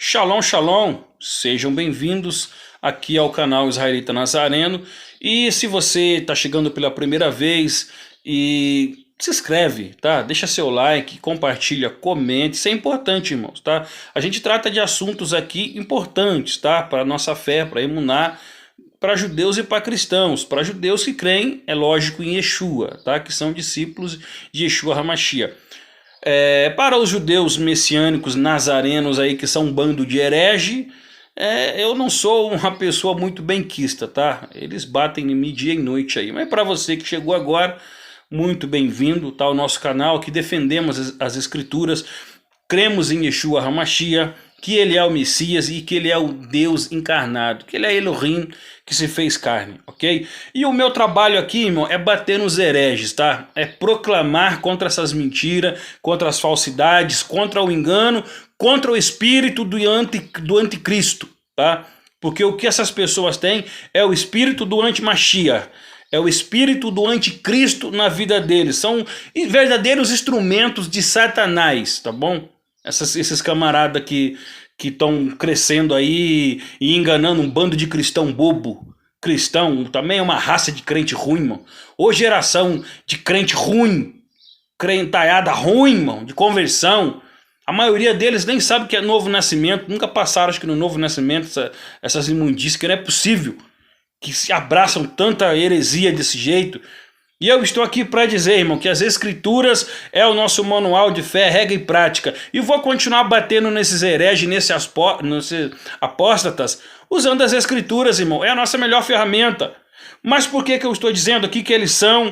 Shalom, shalom, sejam bem-vindos aqui ao canal Israelita Nazareno. E se você está chegando pela primeira vez, se inscreve, tá? Deixa seu like, compartilha, comente, isso é importante, irmãos, tá? A gente trata de assuntos aqui importantes, tá? Para a nossa fé, para emuná, para judeus e para cristãos. Para judeus que creem, é lógico, em Yeshua, tá? Que são discípulos de Yeshua HaMashiach. Para os judeus messiânicos nazarenos aí, que são um bando de herege, eu não sou uma pessoa muito benquista, tá? Eles batem em mim dia e noite aí. Mas para você que chegou agora, muito bem-vindo, tá? Ao nosso canal, que defendemos as escrituras, cremos em Yeshua HaMashiach, que ele é o Messias e que ele é o Deus encarnado, que ele é Elohim que se fez carne, ok? E o meu trabalho aqui, irmão, é bater nos hereges, tá? É proclamar contra essas mentiras, contra as falsidades, contra o engano, contra o espírito do anticristo, tá? Porque o que essas pessoas têm é o espírito do anti-Mashiach, é o espírito do anticristo na vida deles, são verdadeiros instrumentos de Satanás, tá bom? Esses camaradas que estão crescendo aí e enganando um bando de cristão bobo. Cristão também é uma raça de crente ruim, mano. Ô geração de crente ruim, crentalhada ruim, mano, de conversão. A maioria deles nem sabe o que é novo nascimento, nunca passaram, acho que no novo nascimento, essas imundícias, que não é possível que se abraçam tanta heresia desse jeito. E eu estou aqui para dizer, irmão, que as escrituras é o nosso manual de fé, regra e prática. E vou continuar batendo nesses hereges, nesses apóstatas, usando as escrituras, irmão. É a nossa melhor ferramenta. Mas por que eu estou dizendo aqui que eles são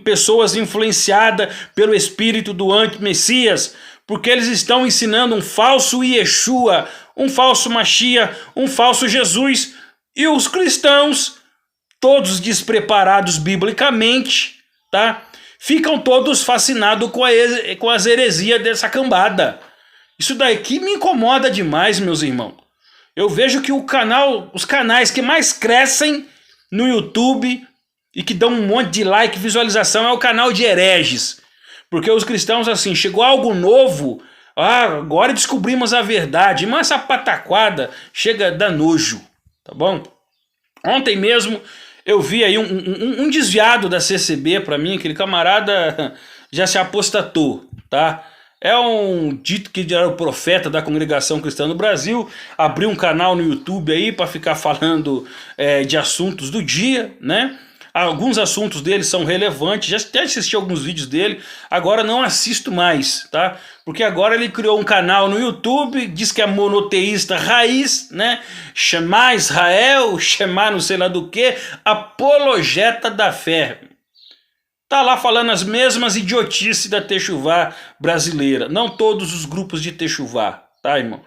pessoas influenciadas pelo espírito do anti-Messias? Porque eles estão ensinando um falso Yeshua, um falso Mashiach, um falso Jesus. E os cristãos, todos despreparados biblicamente, tá? Ficam todos fascinados com as heresias dessa cambada. Isso daqui me incomoda demais, meus irmãos. Eu vejo que os canais que mais crescem no YouTube e que dão um monte de like e visualização é o canal de hereges. Porque os cristãos, assim, chegou algo novo, agora descobrimos a verdade, mas essa pataquada chega a dar nojo, tá bom? Ontem mesmo eu vi aí um desviado da CCB para mim, aquele camarada já se apostatou, tá? É um dito que era o profeta da congregação cristã no Brasil, abriu um canal no YouTube aí para ficar falando de assuntos do dia, né? Alguns assuntos dele são relevantes, já até assisti alguns vídeos dele, agora não assisto mais, tá? Porque agora ele criou um canal no YouTube, diz que é monoteísta raiz, né? Shema Israel, Shema não sei lá do que, apologeta da fé. Tá lá falando as mesmas idiotices da Techuvá brasileira, não todos os grupos de Techuvá, tá, irmão?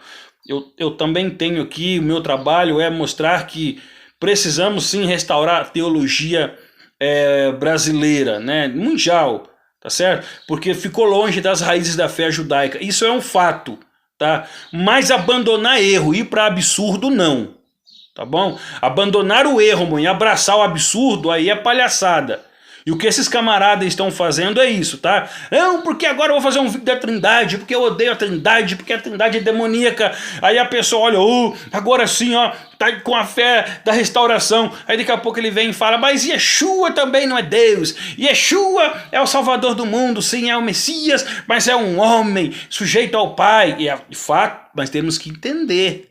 Eu também tenho aqui, o meu trabalho é mostrar que precisamos sim restaurar a teologia brasileira, né, mundial, tá certo? Porque ficou longe das raízes da fé judaica. Isso é um fato, tá? Mas abandonar erro, ir para absurdo, não, tá bom? Abandonar o erro, mãe, abraçar o absurdo, aí é palhaçada. E o que esses camaradas estão fazendo é isso, tá? Não, porque agora eu vou fazer um vídeo da Trindade, porque eu odeio a Trindade, porque a Trindade é demoníaca. Aí a pessoa olha, agora sim, ó, tá com a fé da restauração. Aí daqui a pouco ele vem e fala, mas Yeshua também não é Deus. Yeshua é o Salvador do mundo, sim, é o Messias, mas é um homem sujeito ao Pai. E de fato, nós temos que entender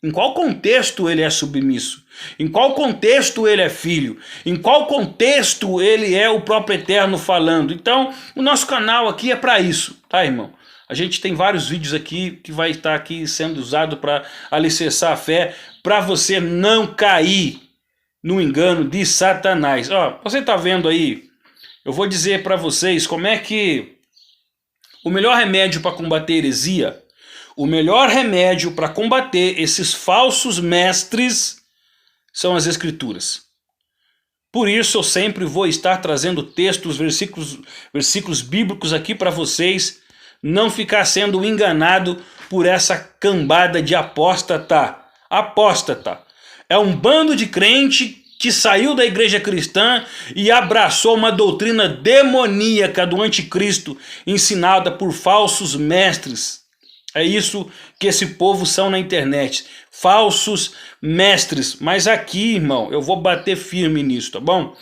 em qual contexto ele é submisso, em qual contexto ele é filho, em qual contexto ele é o próprio Eterno falando. Então, o nosso canal aqui é para isso, tá, irmão? A gente tem vários vídeos aqui que vai estar aqui sendo usado para alicerçar a fé, para você não cair no engano de Satanás. Ó, você tá vendo aí, eu vou dizer para vocês como é que o melhor remédio para combater heresia, o melhor remédio para combater esses falsos mestres são as escrituras. Por isso eu sempre vou estar trazendo textos, versículos bíblicos aqui para vocês não ficar sendo enganado por essa cambada de apóstata. Apóstata é um bando de crente que saiu da igreja cristã e abraçou uma doutrina demoníaca do anticristo ensinada por falsos mestres. É isso que esse povo são na internet, falsos mestres. Mas aqui, irmão, eu vou bater firme nisso, tá bom?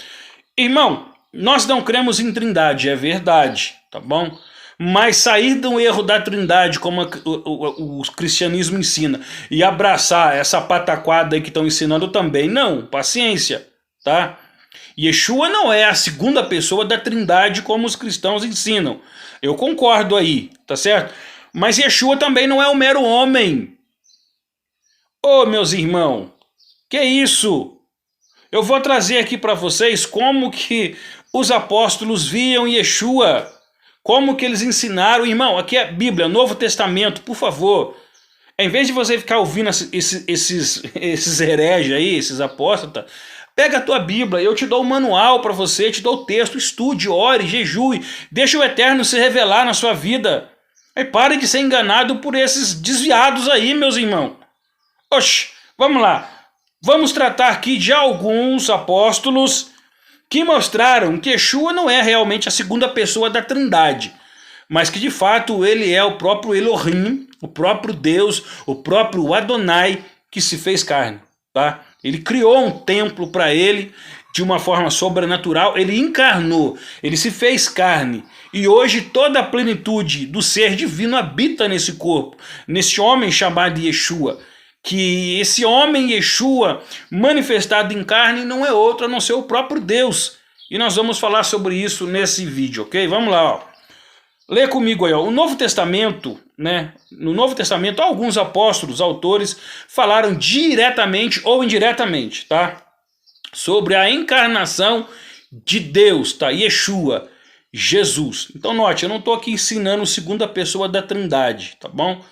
Irmão, nós não cremos em trindade, é verdade, tá bom? Mas sair do erro da trindade, como o cristianismo ensina, e abraçar essa pataquada aí que estão ensinando também, não, paciência, tá? Yeshua não é a segunda pessoa da trindade como os cristãos ensinam. Eu concordo aí, tá certo? Mas Yeshua também não é um mero homem. Ô, meus irmãos, que isso? Eu vou trazer aqui para vocês como que os apóstolos viam Yeshua, como que eles ensinaram. Irmão, aqui é Bíblia, Novo Testamento, por favor. Em vez de você ficar ouvindo esses hereges aí, esses apóstatas, pega a tua Bíblia, eu te dou o manual para você, te dou o texto, estude, ore, jejue, deixa o Eterno se revelar na sua vida. E pare de ser enganado por esses desviados aí, meus irmãos. Oxe, vamos lá. Vamos tratar aqui de alguns apóstolos que mostraram que Yeshua não é realmente a segunda pessoa da Trindade, mas que de fato ele é o próprio Elohim, o próprio Deus, o próprio Adonai que se fez carne, tá? Ele criou um templo para ele de uma forma sobrenatural, ele encarnou, ele se fez carne. E hoje toda a plenitude do ser divino habita nesse corpo, nesse homem chamado Yeshua. Que esse homem Yeshua manifestado em carne não é outro a não ser o próprio Deus. E nós vamos falar sobre isso nesse vídeo, ok? Vamos lá, ó. Lê comigo aí, ó. O Novo Testamento, né? No Novo Testamento, alguns apóstolos, autores, falaram diretamente ou indiretamente, tá? Sobre a encarnação de Deus, tá? Yeshua, Jesus. Então note, eu não estou aqui ensinando segunda pessoa da Trindade, tá bom?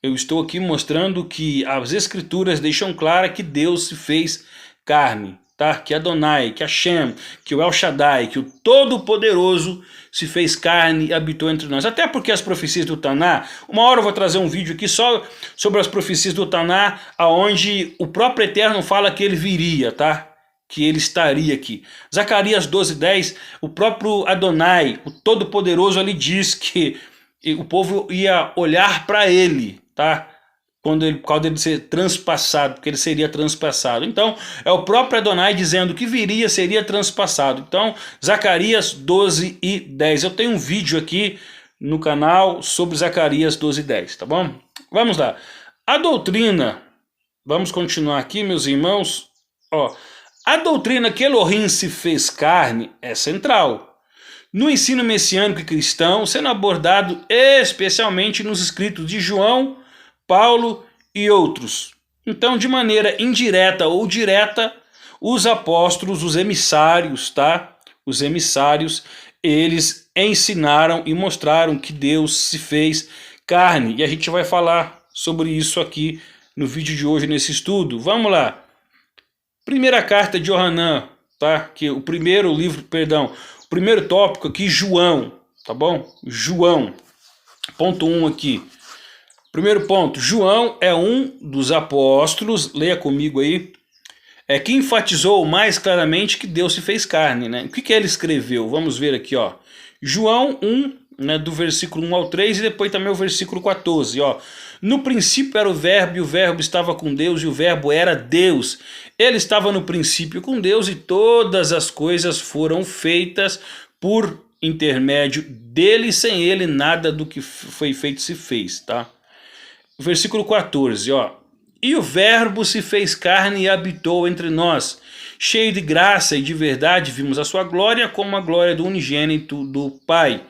Eu estou aqui mostrando que as Escrituras deixam clara que Deus se fez carne, tá? Que Adonai, que Hashem, que o El Shaddai, que o Todo-Poderoso se fez carne e habitou entre nós. Até porque as profecias do Taná, uma hora eu vou trazer um vídeo aqui só sobre as profecias do Taná, aonde o próprio Eterno fala que ele viria, tá? Que ele estaria aqui. Zacarias 12:10, o próprio Adonai, o Todo-Poderoso, ali diz que o povo ia olhar para ele, tá? Por causa dele ser transpassado, porque ele seria transpassado. Então, é o próprio Adonai dizendo que viria, seria transpassado. Então, Zacarias 12:10. Eu tenho um vídeo aqui no canal sobre Zacarias 12:10, tá bom? Vamos lá. A doutrina, vamos continuar aqui, meus irmãos. Ó, a doutrina que Elohim se fez carne é central no ensino messiânico e cristão, sendo abordado especialmente nos escritos de João, Paulo e outros. Então, de maneira indireta ou direta, os apóstolos, os emissários, tá? Os emissários, eles ensinaram e mostraram que Deus se fez carne. E a gente vai falar sobre isso aqui no vídeo de hoje, nesse estudo. Vamos lá. Primeira carta de Yohanan, tá? Que o primeiro livro, perdão, o primeiro tópico aqui, João, tá bom? João, ponto 1 aqui. Primeiro ponto, João é um dos apóstolos, leia comigo aí, que enfatizou mais claramente que Deus se fez carne, né? O que ele escreveu? Vamos ver aqui, ó. João 1, né, do versículo 1 ao 3 e depois também o versículo 14, ó. No princípio era o verbo, e o verbo estava com Deus, e o verbo era Deus. Ele estava no princípio com Deus, e todas as coisas foram feitas por intermédio dele, e sem ele nada do que foi feito se fez, tá? Versículo 14, ó. E o verbo se fez carne e habitou entre nós, cheio de graça e de verdade, vimos a sua glória como a glória do unigênito do Pai.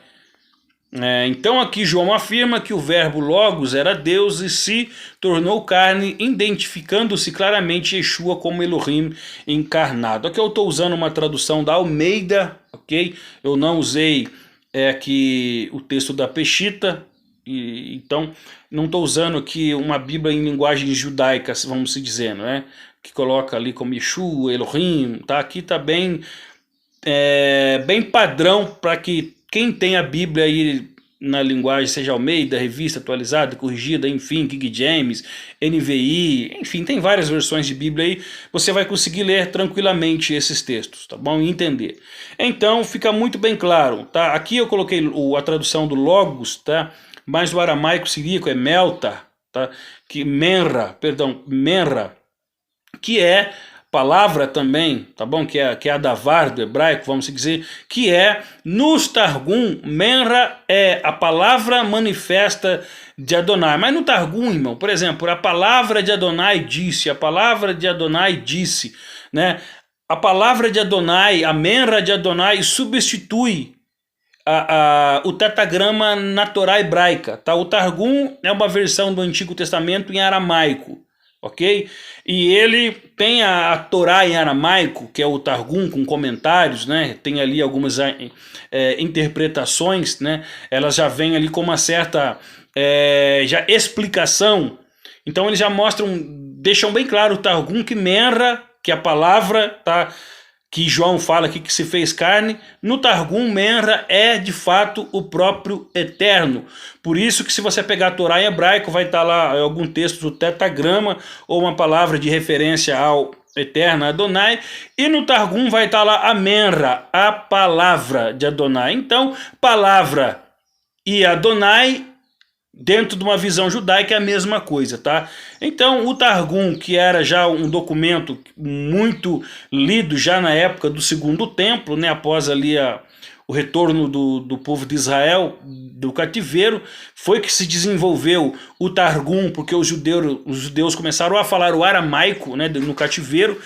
Então aqui João afirma que o verbo Logos era Deus e se tornou carne, identificando-se claramente Yeshua como Elohim encarnado. Aqui eu estou usando uma tradução da Almeida, ok? Eu não usei aqui o texto da Peshitta, então não estou usando aqui uma Bíblia em linguagem judaica, vamos se dizendo, né? Que coloca ali como Yeshua, Elohim, tá? Aqui está bem padrão para que quem tem a Bíblia aí na linguagem, seja Almeida, Revista Atualizada, Corrigida, enfim, King James, NVI, enfim, tem várias versões de Bíblia aí, você vai conseguir ler tranquilamente esses textos, tá bom? E entender. Então, fica muito bem claro, tá? Aqui eu coloquei a tradução do Logos, tá? mas o aramaico siríaco é melta, tá? Menra, que é palavra também, tá bom? Que é a davar do hebraico, vamos dizer, que é, nos Targum, Menra é a palavra manifesta de Adonai. Mas no Targum, irmão, por exemplo, a palavra de Adonai disse, né? A palavra de Adonai, a Menra de Adonai, substitui o tetagrama na Torá hebraica, tá? O Targum é uma versão do Antigo Testamento em aramaico, ok? E ele tem a Torá em aramaico, que é o Targum, com comentários, né? Tem ali algumas interpretações, né? Elas já vêm ali com uma certa já explicação. Então eles já deixam bem claro o Targum que Menra, que é a palavra, tá? Que João fala aqui que se fez carne, no Targum Menra é de fato o próprio Eterno. Por isso que se você pegar a Torá em hebraico, vai estar lá algum texto do tetagrama ou uma palavra de referência ao Eterno, Adonai, e no Targum vai estar lá a Menra, a palavra de Adonai. Então, palavra e Adonai, dentro de uma visão judaica, é a mesma coisa, tá? Então, o Targum, que era já um documento muito lido já na época do Segundo Templo, né, após ali o retorno do povo de Israel do cativeiro, foi que se desenvolveu o Targum, porque os judeus começaram a falar o aramaico, né, no cativeiro.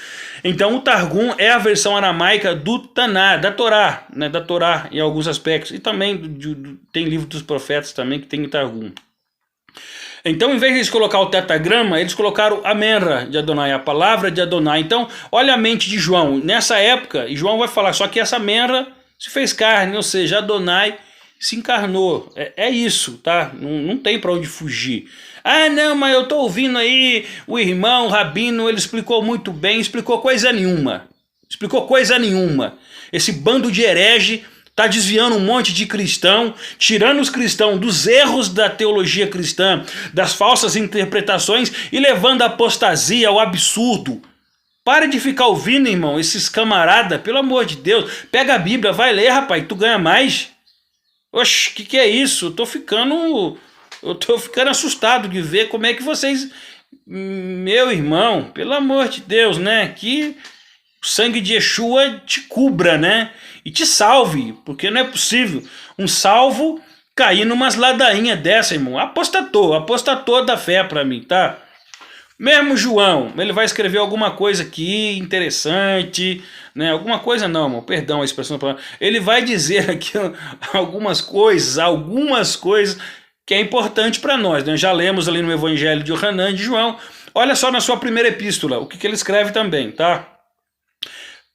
Então, o Targum é a versão aramaica do Taná, da Torá, né, da Torá em alguns aspectos. E também tem livro dos profetas também que tem o Targum. Então, em vez de eles colocar o tetagrama, eles colocaram a Menra de Adonai, a palavra de Adonai. Então, olha a mente de João. Nessa época, e João vai falar, só que essa Menra se fez carne, ou seja, Adonai se encarnou. É isso, tá? Não tem para onde fugir. Ah, não, mas eu tô ouvindo aí o irmão, o rabino, ele explicou muito bem, explicou coisa nenhuma. Esse bando de herege está desviando um monte de cristão, tirando os cristãos dos erros da teologia cristã, das falsas interpretações e levando a apostasia, ao absurdo. Para de ficar ouvindo, irmão, esses camarada, pelo amor de Deus. Pega a Bíblia, vai ler, rapaz, tu ganha mais. Oxe, que é isso? Eu tô ficando assustado de ver como é que vocês... Meu irmão, pelo amor de Deus, né? Que o sangue de Yeshua te cubra, né? E te salve, porque não é possível um salvo cair numas ladainhas dessa, irmão. Apostatou da fé para mim, tá? Mesmo João, ele vai escrever alguma coisa aqui interessante, né? Alguma coisa não, irmão, perdão a expressão da palavra. Ele vai dizer aqui algumas coisas que é importante para nós, né? Já lemos ali no Evangelho de Yohanan de João. Olha só na sua primeira epístola, o que ele escreve também, tá?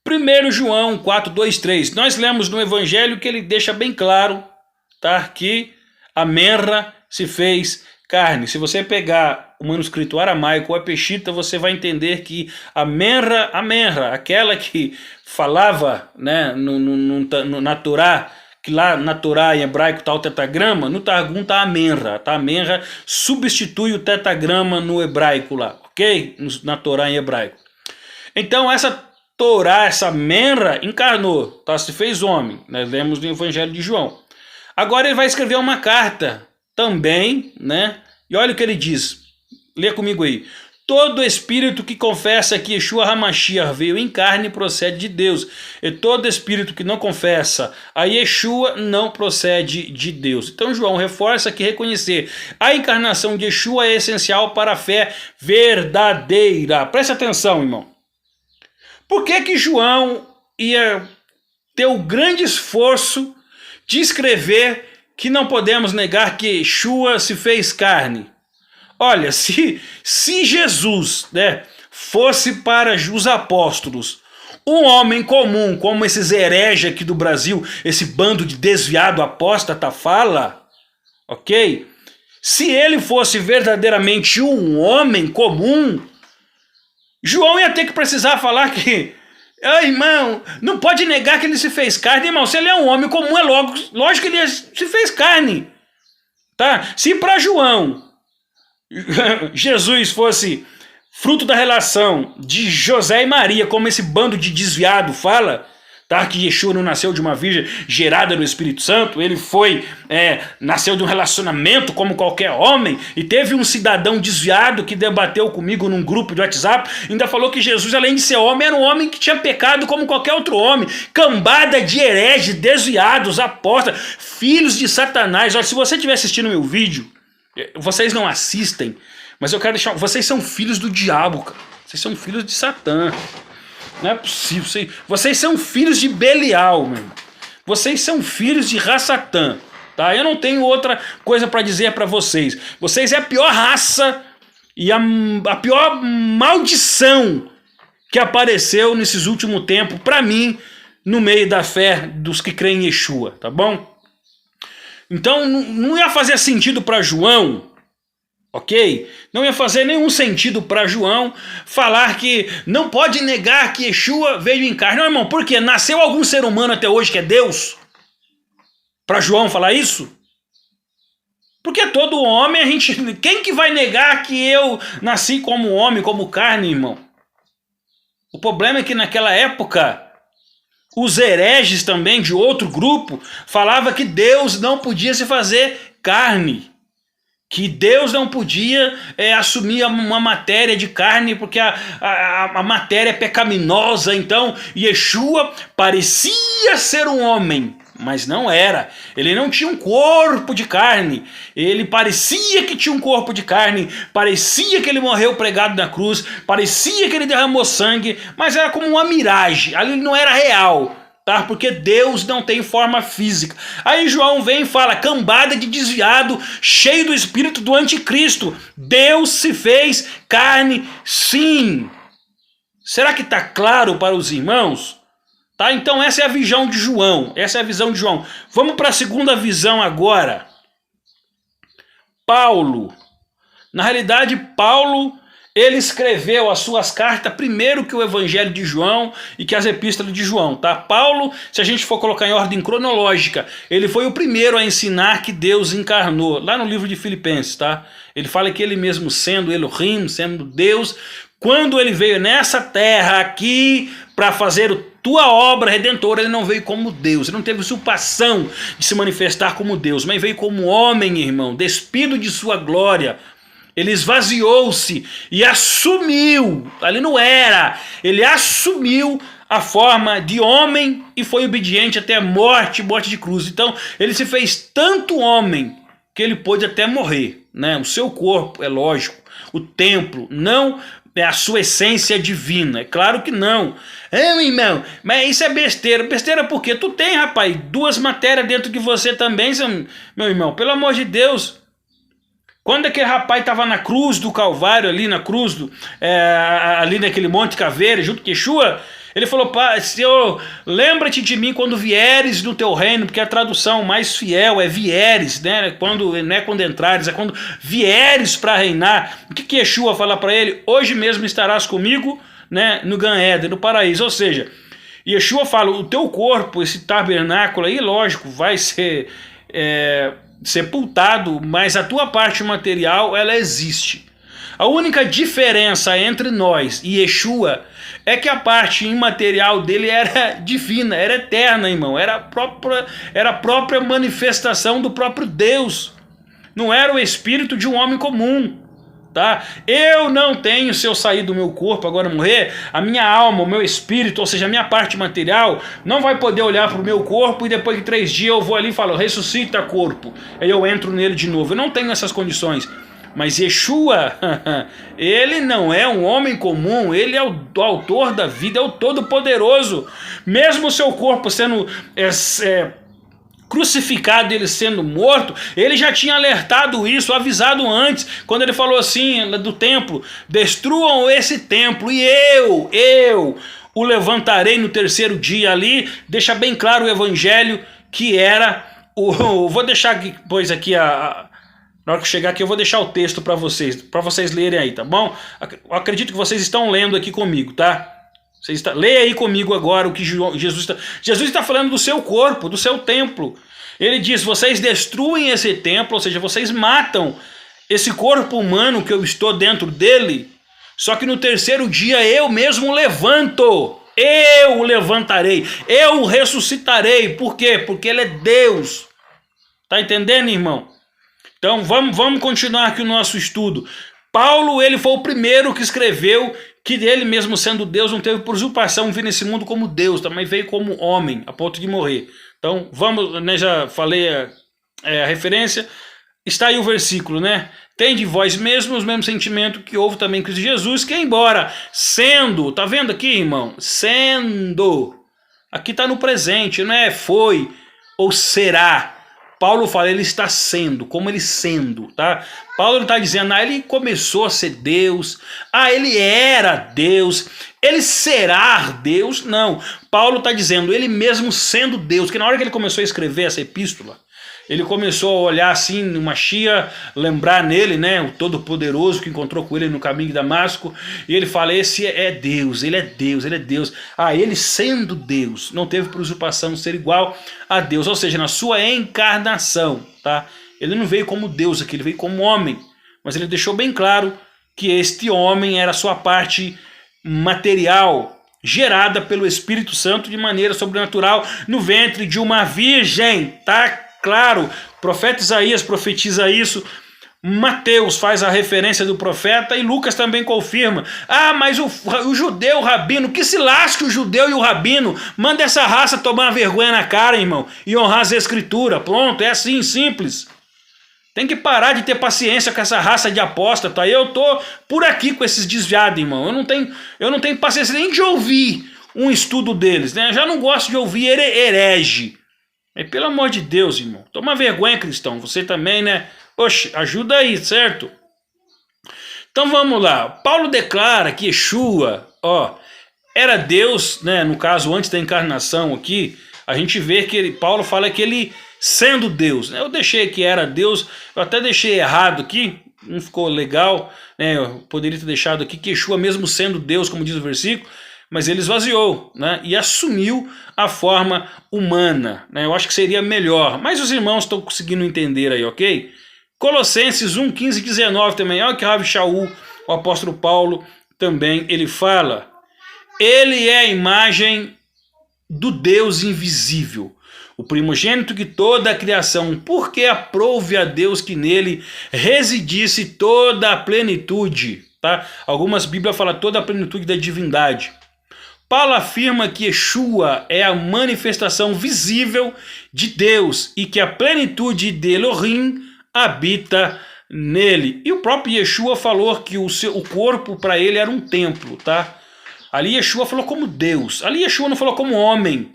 1 João 4, 2, 3. Nós lemos no Evangelho que ele deixa bem claro, tá? Que a Menra se fez carne. Se você pegar o manuscrito aramaico ou a Peshita, você vai entender que a Menra, aquela que falava, né, na Torá, que lá na Torá em hebraico está o tetagrama, no Targum está a Menra, tá? A Menra substitui o tetagrama no hebraico lá, ok? Na Torá em hebraico. Então essa Torá, essa Menra, encarnou, tá? Se fez homem. Nós lemos no Evangelho de João. Agora ele vai escrever uma carta também, né? E olha o que ele diz. Lê comigo aí. Todo espírito que confessa que Yeshua HaMashiach veio em carne procede de Deus. E todo espírito que não confessa a Yeshua não procede de Deus. Então João reforça que reconhecer a encarnação de Yeshua é essencial para a fé verdadeira. Preste atenção, irmão. Por que João ia ter o grande esforço de escrever que não podemos negar que Yeshua se fez carne? Olha, se Jesus, né, fosse para os apóstolos um homem comum, como esses hereges aqui do Brasil, esse bando de desviado apóstata fala, ok? Se ele fosse verdadeiramente um homem comum, João ia ter que precisar falar que, irmão, não pode negar que ele se fez carne, irmão. Se ele é um homem comum, é lógico que ele se fez carne, tá? Se para João Jesus fosse fruto da relação de José e Maria, como esse bando de desviado fala, tá? Que Yeshua não nasceu de uma virgem gerada do Espírito Santo, ele nasceu de um relacionamento como qualquer homem, e teve um cidadão desviado que debateu comigo num grupo de WhatsApp, ainda falou que Jesus, além de ser homem, era um homem que tinha pecado como qualquer outro homem. Cambada de hereges, desviados, apóstatas, filhos de Satanás. Olha, se você estiver assistindo meu vídeo, vocês não assistem, mas eu quero deixar, vocês são filhos do diabo, cara. Vocês são filhos de Satã. Não é possível. Vocês são filhos de Belial, meu. Vocês são filhos de Rassatã, tá? Eu não tenho outra coisa para dizer para vocês. Vocês é a pior raça e a pior maldição que apareceu nesses últimos tempos, para mim, no meio da fé dos que creem em Yeshua, tá bom? Então não ia fazer sentido para João, ok? Não ia fazer nenhum sentido para João falar que não pode negar que Yeshua veio em carne. Não, irmão, por quê? Nasceu algum ser humano até hoje que é Deus? Para João falar isso? Porque todo homem, quem que vai negar que eu nasci como homem, como carne, irmão? O problema é que naquela época, os hereges também de outro grupo falavam que Deus não podia se fazer carne. Que Deus não podia assumir uma matéria de carne, porque a matéria é pecaminosa. Então Yeshua parecia ser um homem, mas não era. Ele não tinha um corpo de carne. Ele parecia que tinha um corpo de carne, parecia que ele morreu pregado na cruz, parecia que ele derramou sangue, mas era como uma miragem. Ali não era real. Tá? Porque Deus não tem forma física. Aí João vem e fala, cambada de desviado, cheio do espírito do anticristo. Deus se fez carne, sim. Será que está claro para os irmãos? Tá? Então essa é a visão de João. Essa é a visão de João. Vamos para a segunda visão agora. Paulo. Na realidade, Paulo, ele escreveu as suas cartas primeiro que o Evangelho de João e que as epístolas de João, tá? Paulo, se a gente for colocar em ordem cronológica, ele foi o primeiro a ensinar que Deus encarnou, lá no livro de Filipenses, tá? Ele fala que ele mesmo sendo Elohim, sendo Deus, quando ele veio nessa terra aqui para fazer a tua obra redentora, ele não veio como Deus, ele não teve usurpação de se manifestar como Deus, mas veio como homem, irmão, despido de sua glória. Ele esvaziou-se e assumiu, ali não era, ele assumiu a forma de homem e foi obediente até a morte de cruz. Então ele se fez tanto homem que ele pôde até morrer, né? O seu corpo, é lógico, o templo, não é a sua essência divina, é claro que não. Irmão, mas isso é besteira. Besteira porque tu tem, rapaz, duas matérias dentro de você também, meu irmão, pelo amor de Deus. Quando aquele rapaz estava na cruz do Calvário, ali na cruz, ali naquele Monte Caveira, junto com Yeshua, ele falou, Pai, Senhor, lembra-te de mim quando vieres no teu reino, porque a tradução mais fiel é vieres, né? Não é quando entrares, é quando vieres para reinar. O que Yeshua fala para ele? Hoje mesmo estarás comigo, né, no Gan Eden, no paraíso. Ou seja, Yeshua fala, o teu corpo, esse tabernáculo aí, lógico, vai ser sepultado, mas a tua parte material, ela existe. A única diferença entre nós e Yeshua é que a parte imaterial dele era divina, era eterna, irmão, era a própria manifestação do próprio Deus, não era o espírito de um homem comum. Tá? Eu não tenho, se eu sair do meu corpo agora morrer, a minha alma, o meu espírito, ou seja, a minha parte material, não vai poder olhar para o meu corpo e depois de 3 dias eu vou ali e falo, ressuscita corpo, aí eu entro nele de novo. Eu não tenho essas condições. Mas Yeshua, ele não é um homem comum, ele é o autor da vida, é o Todo-Poderoso. Mesmo o seu corpo sendo crucificado, ele sendo morto, ele já tinha alertado isso, avisado antes, quando ele falou assim do templo, destruam esse templo e eu o levantarei no 3º dia. Ali deixa bem claro o evangelho que era vou deixar depois aqui na hora que chegar aqui eu vou deixar o texto para vocês lerem aí, tá bom? Eu acredito que vocês estão lendo aqui comigo, tá? Leia aí comigo agora o que Jesus está falando do seu corpo, do seu templo. Ele diz, vocês destruem esse templo, ou seja, vocês matam esse corpo humano que eu estou dentro dele, só que no 3º dia eu mesmo levanto. eu o levantarei, eu o ressuscitarei. Por quê? Porque ele é Deus. Tá entendendo, irmão? Então vamos continuar aqui o nosso estudo. Paulo, ele foi o primeiro que escreveu que ele mesmo sendo Deus não teve por usurpação vir nesse mundo como Deus, também veio como homem, a ponto de morrer. Então vamos, né, já falei a referência, está aí o versículo, né? Tem de vós mesmos o mesmo sentimento que houve também em Cristo Jesus, que embora sendo, tá vendo aqui, irmão? Sendo, aqui está no presente, não é foi ou será. Paulo fala, ele está sendo, como ele sendo, tá? Paulo não está dizendo, ele começou a ser Deus, ele era Deus, ele será Deus, não. Paulo está dizendo, ele mesmo sendo Deus, que na hora que ele começou a escrever essa epístola, ele começou a olhar assim no Machia, lembrar nele, né, o Todo-Poderoso que encontrou com ele no caminho de Damasco, e ele fala, esse é Deus, ele é Deus, ele é Deus. Ele sendo Deus, não teve por usurpação ser igual a Deus, ou seja, na sua encarnação, tá? Ele não veio como Deus aqui, ele veio como homem, mas ele deixou bem claro que este homem era a sua parte material, gerada pelo Espírito Santo de maneira sobrenatural no ventre de uma virgem, tá? Claro, o profeta Isaías profetiza isso, Mateus faz a referência do profeta e Lucas também confirma. Mas o judeu, o rabino, que se lasque o judeu e o rabino, manda essa raça tomar vergonha na cara, irmão, e honrar as escrituras. Pronto, é assim, simples. Tem que parar de ter paciência com essa raça de apóstata. Eu tô por aqui com esses desviados, irmão. Eu não tenho paciência nem de ouvir um estudo deles, né? Eu já não gosto de ouvir herege. Pelo amor de Deus, irmão, toma vergonha, cristão, você também, né? Oxe, ajuda aí, certo? Então vamos lá, Paulo declara que Yeshua, era Deus, né? No caso, antes da encarnação aqui, a gente vê que Paulo fala que ele sendo Deus, né? Eu deixei que era Deus, eu até deixei errado aqui, não ficou legal, né? Eu poderia ter deixado aqui que Yeshua mesmo sendo Deus, como diz o versículo, mas ele esvaziou, né, e assumiu a forma humana, né? Eu acho que seria melhor, mas os irmãos estão conseguindo entender aí, ok? Colossenses 1, 15 e 19 também, olha que Rav Shaul, o apóstolo Paulo, também ele fala, ele é a imagem do Deus invisível, o primogênito de toda a criação, porque aprouve a Deus que nele residisse toda a plenitude, tá? Algumas Bíblias falam toda a plenitude da divindade. Paulo afirma que Yeshua é a manifestação visível de Deus e que a plenitude de Elohim habita nele. E o próprio Yeshua falou que o corpo para ele era um templo, tá? Ali Yeshua falou como Deus, ali Yeshua não falou como homem.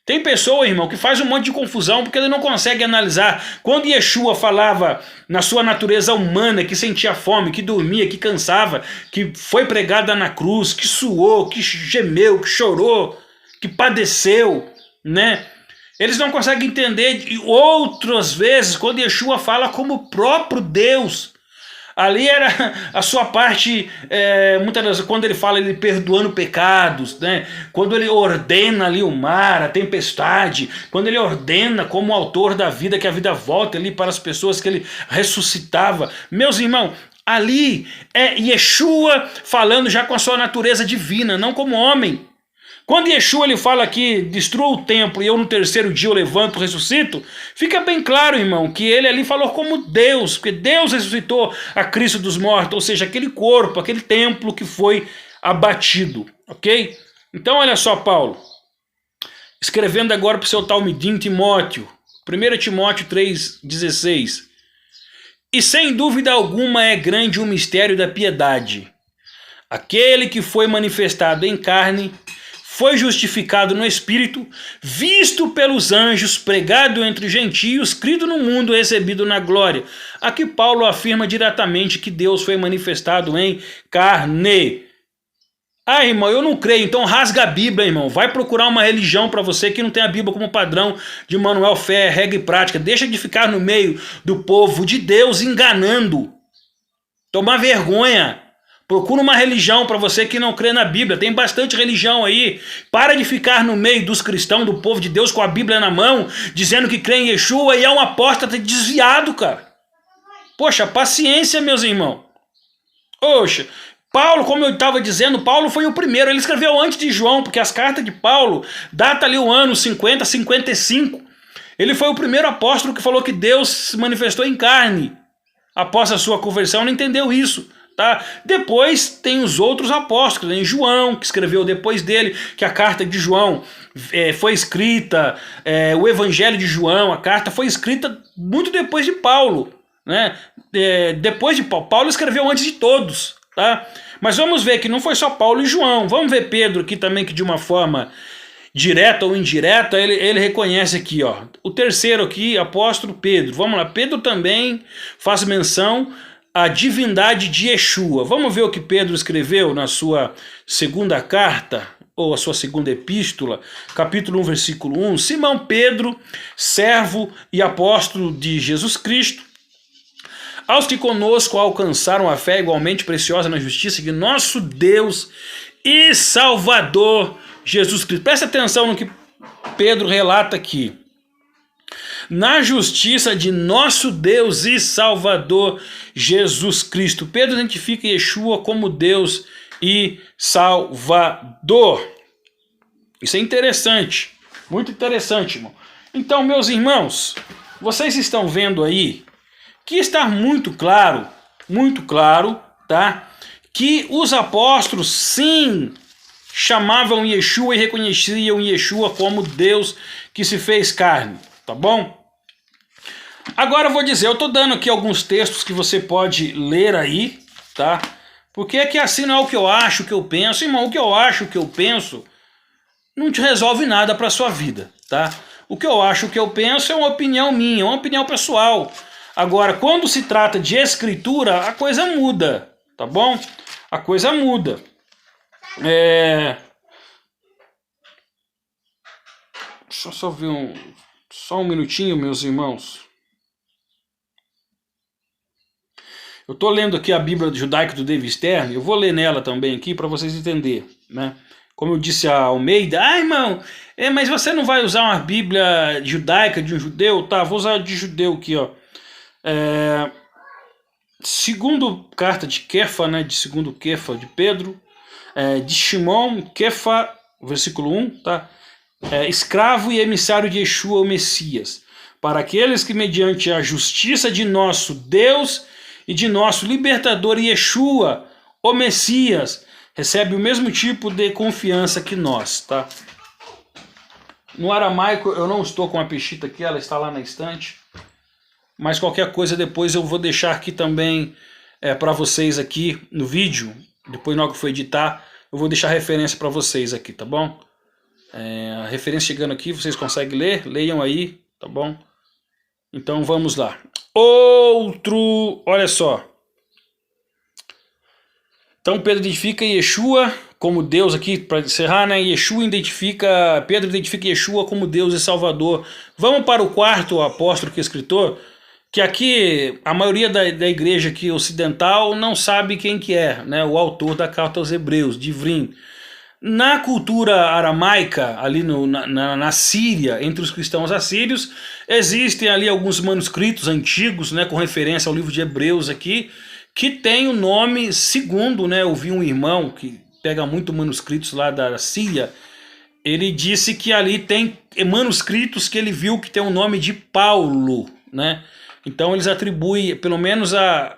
Tem pessoa, irmão, que faz um monte de confusão porque ele não consegue analisar. Quando Yeshua falava na sua natureza humana, que sentia fome, que dormia, que cansava, que foi pregada na cruz, que suou, que gemeu, que chorou, que padeceu, né? Eles não conseguem entender outras vezes quando Yeshua fala como o próprio Deus. Ali era a sua parte, muitas vezes, quando ele fala ele perdoando pecados, né? Quando ele ordena ali o mar, a tempestade, quando ele ordena como autor da vida, que a vida volte ali para as pessoas que ele ressuscitava. Meus irmãos, ali é Yeshua falando já com a sua natureza divina, não como homem. Quando Yeshua ele fala que destrua o templo e eu no terceiro dia eu levanto, ressuscito, fica bem claro, irmão, que ele ali falou como Deus, porque Deus ressuscitou a Cristo dos mortos, ou seja, aquele corpo, aquele templo que foi abatido, ok? Então olha só Paulo, escrevendo agora para o seu talmidim Timóteo, 1 Timóteo 3,16, e sem dúvida alguma é grande o mistério da piedade, aquele que foi manifestado em carne, foi justificado no Espírito, visto pelos anjos, pregado entre os gentios, crido no mundo, recebido na glória. Aqui Paulo afirma diretamente que Deus foi manifestado em carne. Irmão, eu não creio, então rasga a Bíblia, irmão. Vai procurar uma religião para você que não tem a Bíblia como padrão de manual, fé, regra e prática. Deixa de ficar no meio do povo de Deus enganando. Tomar vergonha. Procura uma religião para você que não crê na Bíblia. Tem bastante religião aí. Para de ficar no meio dos cristãos, do povo de Deus com a Bíblia na mão, dizendo que crê em Yeshua e é um apóstata desviado, cara. Poxa, paciência, meus irmãos. Poxa, Paulo, como eu estava dizendo, Paulo foi o primeiro, ele escreveu antes de João, porque as cartas de Paulo datam ali o ano 50, 55. Ele foi o primeiro apóstolo que falou que Deus se manifestou em carne. Após a sua conversão, não entendeu isso. Tá? Depois tem os outros apóstolos, tem João, que escreveu depois dele, que a carta de João foi escrita, o evangelho de João, a carta foi escrita muito depois de Paulo. Né? Depois de Paulo, Paulo escreveu antes de todos. Tá? Mas vamos ver que não foi só Paulo e João. Vamos ver Pedro aqui também, que de uma forma direta ou indireta, ele reconhece aqui, ó, o terceiro aqui, apóstolo Pedro. Vamos lá, Pedro também faz menção à divindade de Yeshua. Vamos ver o que Pedro escreveu na sua segunda carta, ou a sua segunda epístola, capítulo 1, versículo 1. Simão Pedro, servo e apóstolo de Jesus Cristo, aos que conosco alcançaram a fé igualmente preciosa na justiça de nosso Deus e Salvador Jesus Cristo. Presta atenção no que Pedro relata aqui. Na justiça de nosso Deus e Salvador Jesus Cristo. Pedro identifica Yeshua como Deus e Salvador. Isso é interessante, muito interessante, irmão. Então, meus irmãos, vocês estão vendo aí que está muito claro, tá? Que os apóstolos, sim, chamavam Yeshua e reconheciam Yeshua como Deus que se fez carne, tá bom? Agora eu vou dizer, eu estou dando aqui alguns textos que você pode ler aí, tá? Porque é que assim não é o que eu acho, o que eu penso. Irmão, o que eu acho, o que eu penso, não te resolve nada para a sua vida, tá? O que eu acho, o que eu penso é uma opinião minha, é uma opinião pessoal. Agora, quando se trata de escritura, a coisa muda, tá bom? A coisa muda. Deixa eu só ver só um minutinho, meus irmãos. Eu estou lendo aqui a Bíblia judaica do David Stern, eu vou ler nela também aqui para vocês entenderem, né? Como eu disse a Almeida, irmão, mas você não vai usar uma Bíblia judaica de um judeu? Tá, vou usar de judeu aqui, ó. Segundo carta de Kefa, né, de segundo Kefa de Pedro, de Shimon, Kefa, versículo 1, tá? Escravo e emissário de Yeshua, o Messias, para aqueles que mediante a justiça de nosso Deus e de nosso libertador Yeshua, o Messias, recebe o mesmo tipo de confiança que nós, tá? No aramaico eu não estou com a peshita aqui, ela está lá na estante, mas qualquer coisa depois eu vou deixar aqui também para vocês aqui no vídeo, depois na hora que for editar, eu vou deixar referência para vocês aqui, tá bom? A referência chegando aqui, vocês conseguem ler? Leiam aí, tá bom? Então vamos lá. Olha só. Então Pedro identifica Yeshua como Deus aqui, para encerrar, né? Pedro identifica Yeshua como Deus e Salvador. Vamos para o quarto apóstolo que é escritor, que aqui a maioria da igreja aqui ocidental não sabe quem que é, né? O autor da carta aos Hebreus, Divrim. Na cultura aramaica, ali na Síria, entre os cristãos assírios, existem ali alguns manuscritos antigos, né, com referência ao livro de Hebreus aqui, que tem o nome segundo, né, eu vi um irmão que pega muito manuscritos lá da Síria, ele disse que ali tem manuscritos que ele viu que tem o nome de Paulo, né? Então eles atribuem, pelo menos a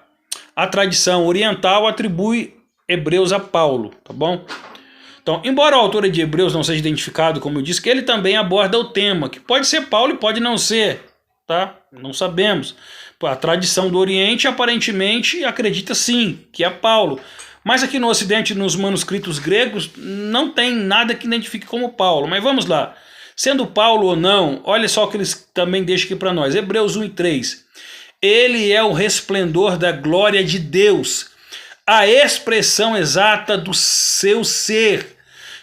tradição oriental atribui Hebreus a Paulo, tá bom? Então, embora o autor de Hebreus não seja identificado, como eu disse, que ele também aborda o tema, que pode ser Paulo e pode não ser, tá? Não sabemos. A tradição do Oriente aparentemente acredita sim, que é Paulo. Mas aqui no Ocidente, nos manuscritos gregos, não tem nada que identifique como Paulo. Mas vamos lá. Sendo Paulo ou não, olha só o que eles também deixam aqui para nós. Hebreus 1 e 3. Ele é o resplendor da glória de Deus, a expressão exata do seu ser,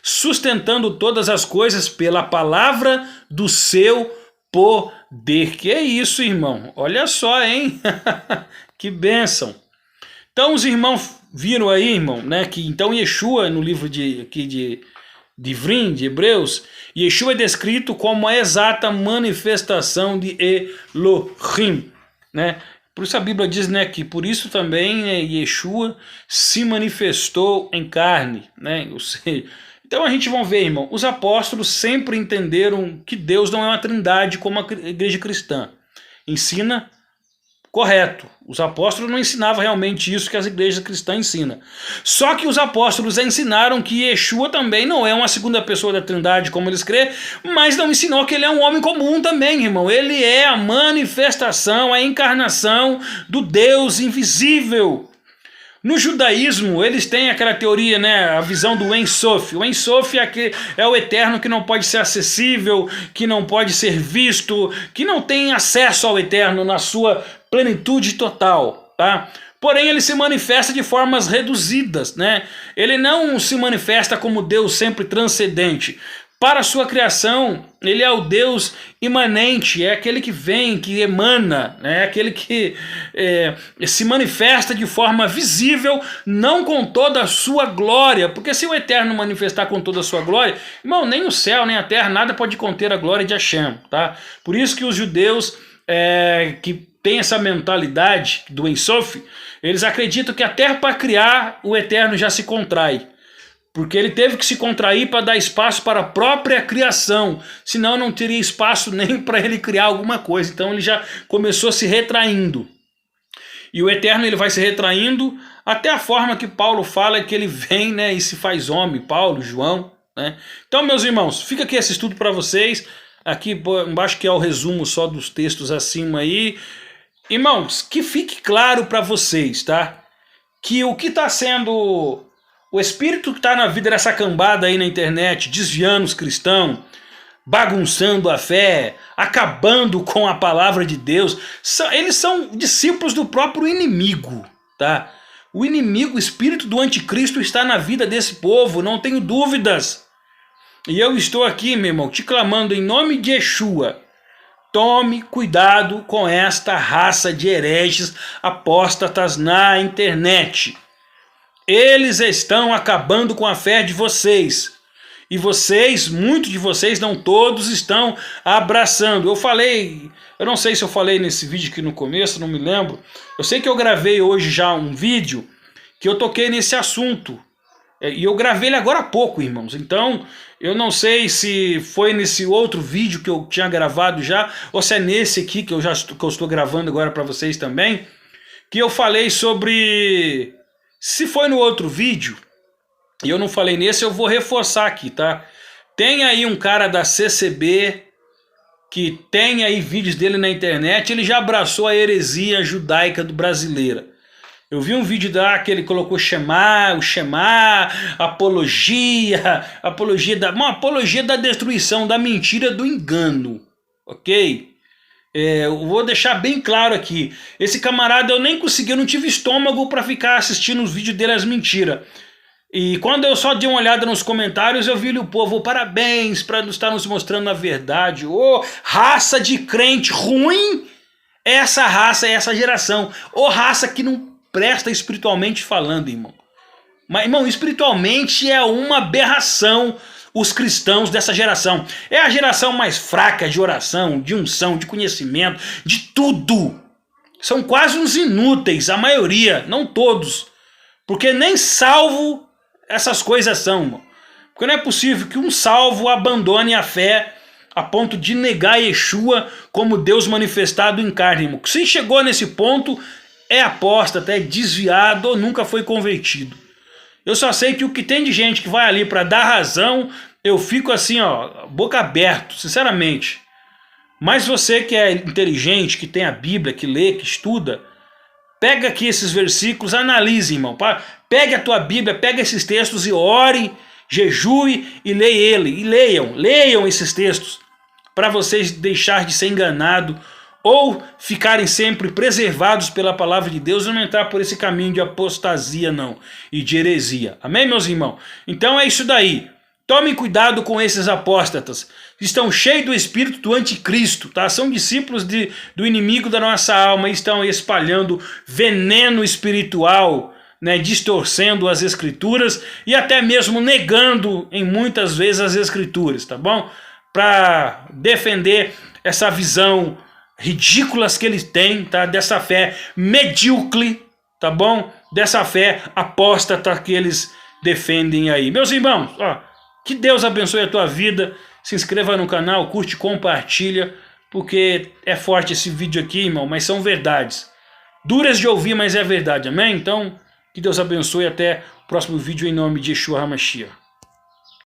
sustentando todas as coisas pela palavra do seu poder. Que é isso, irmão? Olha só, hein? Que bênção. Então os irmãos viram aí, irmão, né, que então Yeshua, no livro de Divrim, de Hebreus, Yeshua é descrito como a exata manifestação de Elohim, né? Por isso a Bíblia diz, né, que por isso também, né, Yeshua se manifestou em carne, né? Ou seja, então a gente vai ver, irmão, os apóstolos sempre entenderam que Deus não é uma trindade como a igreja cristã ensina. Correto. Os apóstolos não ensinavam realmente isso que as igrejas cristãs ensinam. Só que os apóstolos ensinaram que Yeshua também não é uma segunda pessoa da Trindade, como eles creem, mas não ensinou que ele é um homem comum também, irmão. Ele é a manifestação, a encarnação do Deus invisível. No judaísmo, eles têm aquela teoria, né, a visão do Ein Sof. O Ein Sof é o eterno que não pode ser acessível, que não pode ser visto, que não tem acesso ao eterno na sua plenitude total, tá? Porém, ele se manifesta de formas reduzidas, né? Ele não se manifesta como Deus sempre transcendente. Para a sua criação, ele é o Deus imanente, é aquele que vem, que emana, é aquele que se manifesta de forma visível, não com toda a sua glória, porque se o Eterno manifestar com toda a sua glória, irmão, nem o céu, nem a terra, nada pode conter a glória de Hashem, tá? Por isso que os judeus que têm essa mentalidade do Ein Sof, eles acreditam que até para criar o Eterno já se contrai. Porque ele teve que se contrair para dar espaço para a própria criação, senão não teria espaço nem para ele criar alguma coisa. Então ele já começou se retraindo. E o Eterno ele vai se retraindo até a forma que Paulo fala que ele vem, né, e se faz homem, Paulo, João, né? Então, meus irmãos, fica aqui esse estudo para vocês. Aqui embaixo que é o resumo só dos textos acima aí. Irmãos, que fique claro para vocês, tá? Que o que está sendo... O espírito que está na vida dessa cambada aí na internet, desviando os cristãos, bagunçando a fé, acabando com a palavra de Deus, eles são discípulos do próprio inimigo, tá? O inimigo, o espírito do anticristo está na vida desse povo, não tenho dúvidas. E eu estou aqui, meu irmão, te clamando em nome de Yeshua. Tome cuidado com esta raça de hereges apóstatas na internet. Eles estão acabando com a fé de vocês. E vocês, muitos de vocês, não todos, estão abraçando. Eu não sei se eu falei nesse vídeo aqui no começo, não me lembro. Eu sei que eu gravei hoje já um vídeo que eu toquei nesse assunto. E eu gravei ele agora há pouco, irmãos. Então, eu não sei se foi nesse outro vídeo que eu tinha gravado já, ou se é nesse aqui que eu estou gravando agora para vocês também, que eu falei sobre... Se foi no outro vídeo, e eu não falei nesse, eu vou reforçar aqui, tá? Tem aí um cara da CCB, que tem aí vídeos dele na internet, ele já abraçou a heresia judaica do brasileira. Eu vi um vídeo lá que ele colocou Shema, apologia da destruição, da mentira, do engano, ok? Eu vou deixar bem claro aqui, esse camarada eu nem consegui, eu não tive estômago para ficar assistindo os vídeos dele as mentiras. E quando eu só dei uma olhada nos comentários, eu vi o povo, parabéns para estar nos mostrando a verdade. Ô, raça de crente ruim, essa raça, essa geração. Ô, raça que não presta espiritualmente falando, irmão. Mas, irmão, espiritualmente é uma aberração os cristãos dessa geração. É a geração mais fraca de oração, de unção, de conhecimento, de tudo. São quase uns inúteis, a maioria, não todos. Porque nem salvo essas coisas são, irmão. Porque não é possível que um salvo abandone a fé a ponto de negar Yeshua como Deus manifestado em carne, irmão. Se chegou nesse ponto, é apóstata, é desviado ou nunca foi convertido. Eu só sei que o que tem de gente que vai ali para dar razão, eu fico assim, ó, boca aberta, sinceramente. Mas você que é inteligente, que tem a Bíblia, que lê, que estuda, pega aqui esses versículos, analise, irmão. Pegue a tua Bíblia, pega esses textos e ore, jejue e leia ele. E leiam esses textos, para vocês deixarem de ser enganados ou ficarem sempre preservados pela palavra de Deus e não entrar por esse caminho de apostasia, não, e de heresia. Amém, meus irmãos? Então é isso daí. Tomem cuidado com esses apóstatas. Estão cheios do espírito do anticristo, tá? São discípulos do inimigo da nossa alma e estão espalhando veneno espiritual, né? Distorcendo as escrituras e até mesmo negando em muitas vezes as escrituras, tá bom? Para defender essa visão ridículas que eles têm, tá? Dessa fé medíocre, tá bom? Dessa fé apóstata que eles defendem aí. Meus irmãos, ó, que Deus abençoe a tua vida. Se inscreva no canal, curte, compartilha, porque é forte esse vídeo aqui, irmão, mas são verdades. Duras de ouvir, mas é verdade, amém? Então, que Deus abençoe, até o próximo vídeo em nome de Yeshua HaMashiach.